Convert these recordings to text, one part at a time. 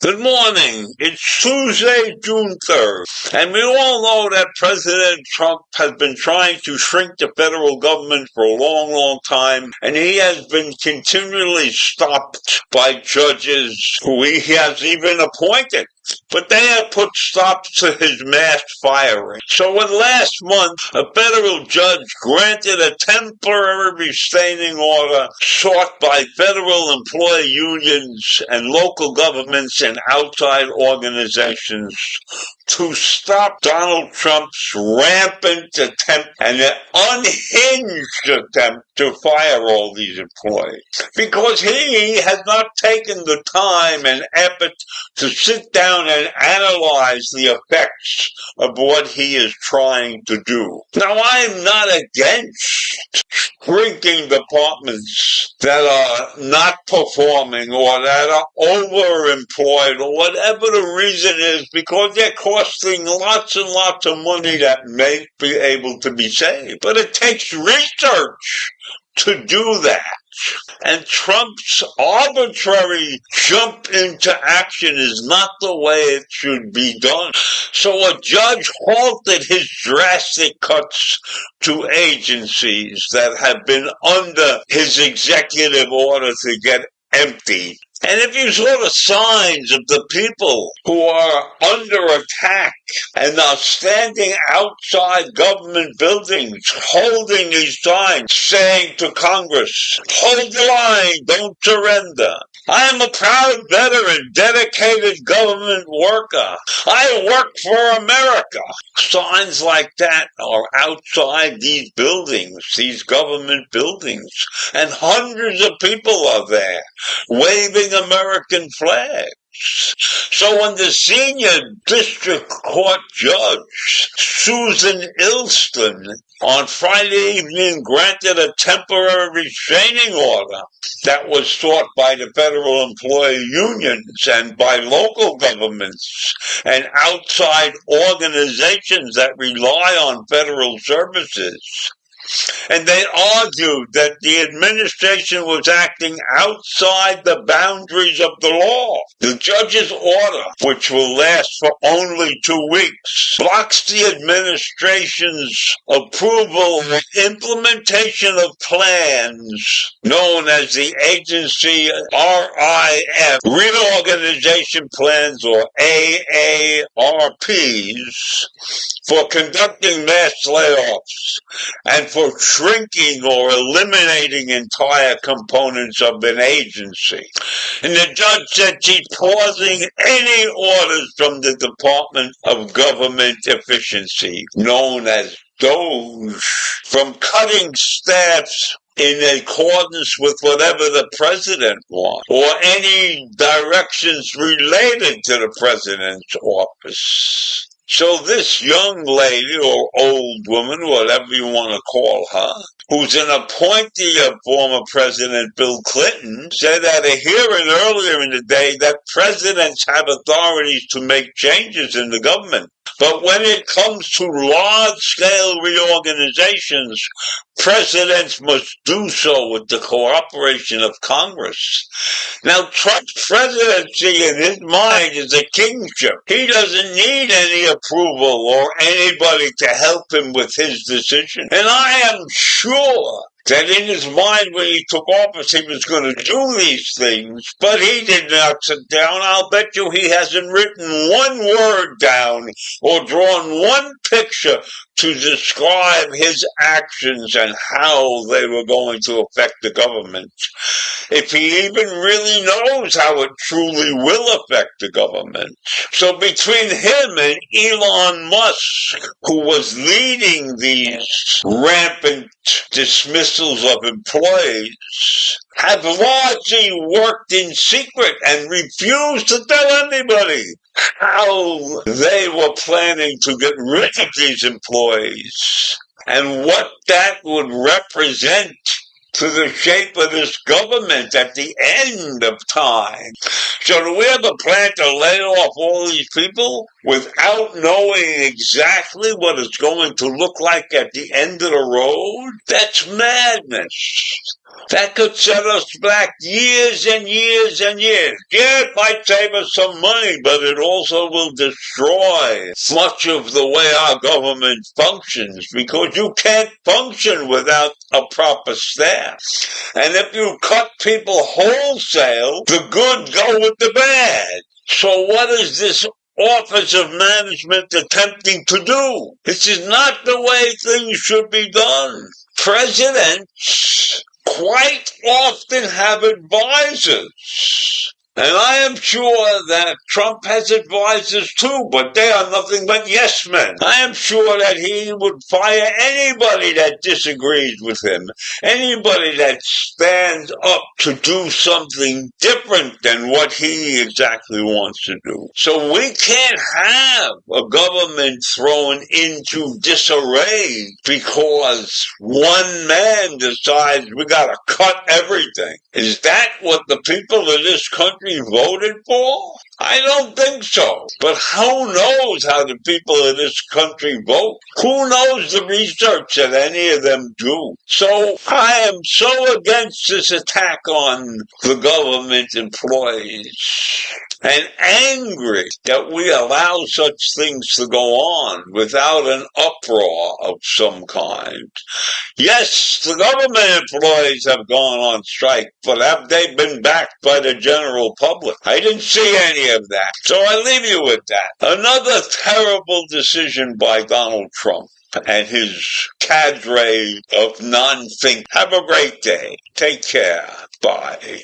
Good morning. It's Tuesday, June 3rd, and we all know that President Trump has been trying to shrink the federal government for a long, long time, and he has been continually stopped by judges who he has even appointed. But they have put stops to his mass firing. So when last month a federal judge granted a temporary restraining order sought by federal employee unions and local governments and outside organizations to stop Donald Trump's rampant attempt and an unhinged attempt to fire all these employees. Because he has not taken the time and effort to sit down and analyze the effects of what he is trying to do. Now, I'm not against shrinking departments that are not performing or that are overemployed or whatever the reason is, because they're costing lots and lots of money that may be able to be saved. But it takes research to do that. And Trump's arbitrary jump into action is not the way it should be done. So a judge halted his drastic cuts to agencies that have been under his executive order to get emptied. And if you saw the signs of the people who are under attack and are standing outside government buildings holding these signs saying to Congress, hold the line, don't surrender. I am a proud veteran, dedicated government worker. I work for America. Signs like that are outside these buildings, these government buildings, and hundreds of people are there waving American flags. So when the senior district court judge, Susan Ilston, on Friday evening granted a temporary restraining order that was sought by the federal employee unions and by local governments and outside organizations that rely on federal services. And they argued that the administration was acting outside the boundaries of the law. The judge's order, which will last for only 2 weeks, blocks the administration's approval and implementation of plans known as the agency RIF, reorganization plans, or AARPs, for conducting mass layoffs and for shrinking or eliminating entire components of an agency. And the judge said she's pausing any orders from the Department of Government Efficiency, known as DOGE, from cutting staffs in accordance with whatever the president wants, or any directions related to the president's office. So this young lady, or old woman, whatever you want to call her, who's an appointee of former President Bill Clinton, said at a hearing earlier in the day that presidents have authorities to make changes in the government. But when it comes to large-scale reorganizations, presidents must do so with the cooperation of Congress. Now, Trump's presidency in his mind is a kingship. He doesn't need any approval or anybody to help him with his decision. And I am sure that in his mind when he took office he was going to do these things, but he did not sit down. I'll bet you he hasn't written one word down or drawn one picture to describe his actions and how they were going to affect the government. If he even really knows how it truly will affect the government. So between him and Elon Musk, who was leading these rampant dismissals of employees, have largely worked in secret and refused to tell anybody how they were planning to get rid of these employees and what that would represent to the shape of this government at the end of time. So do we have a plan to lay off all these people without knowing exactly what it's going to look like at the end of the road? That's madness. That could set us back years and years and years. Yeah, it might save us some money, but it also will destroy much of the way our government functions, because you can't function without a proper staff. And if you cut people wholesale, the good go with the bad. So what is this Office of Management attempting to do? This is not the way things should be done. Presidents quite often have advisors. And I am sure that Trump has advisors too, but they are nothing but yes men. I am sure that he would fire anybody that disagrees with him, anybody that stands up to do something different than what he exactly wants to do. So we can't have a government thrown into disarray because one man decides we gotta cut everything. Is that what the people of this country voted for? I don't think so. But who knows how the people of this country vote? Who knows the research that any of them do? So I am so against this attack on the government employees and angry that we allow such things to go on without an uproar of some kind. Yes, the government employees have gone on strike, but have they been backed by the general public? I didn't see any of that. So I leave you with that. Another terrible decision by Donald Trump and his cadre of non-think. Have a great day. Take care. Bye.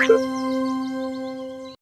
Bye.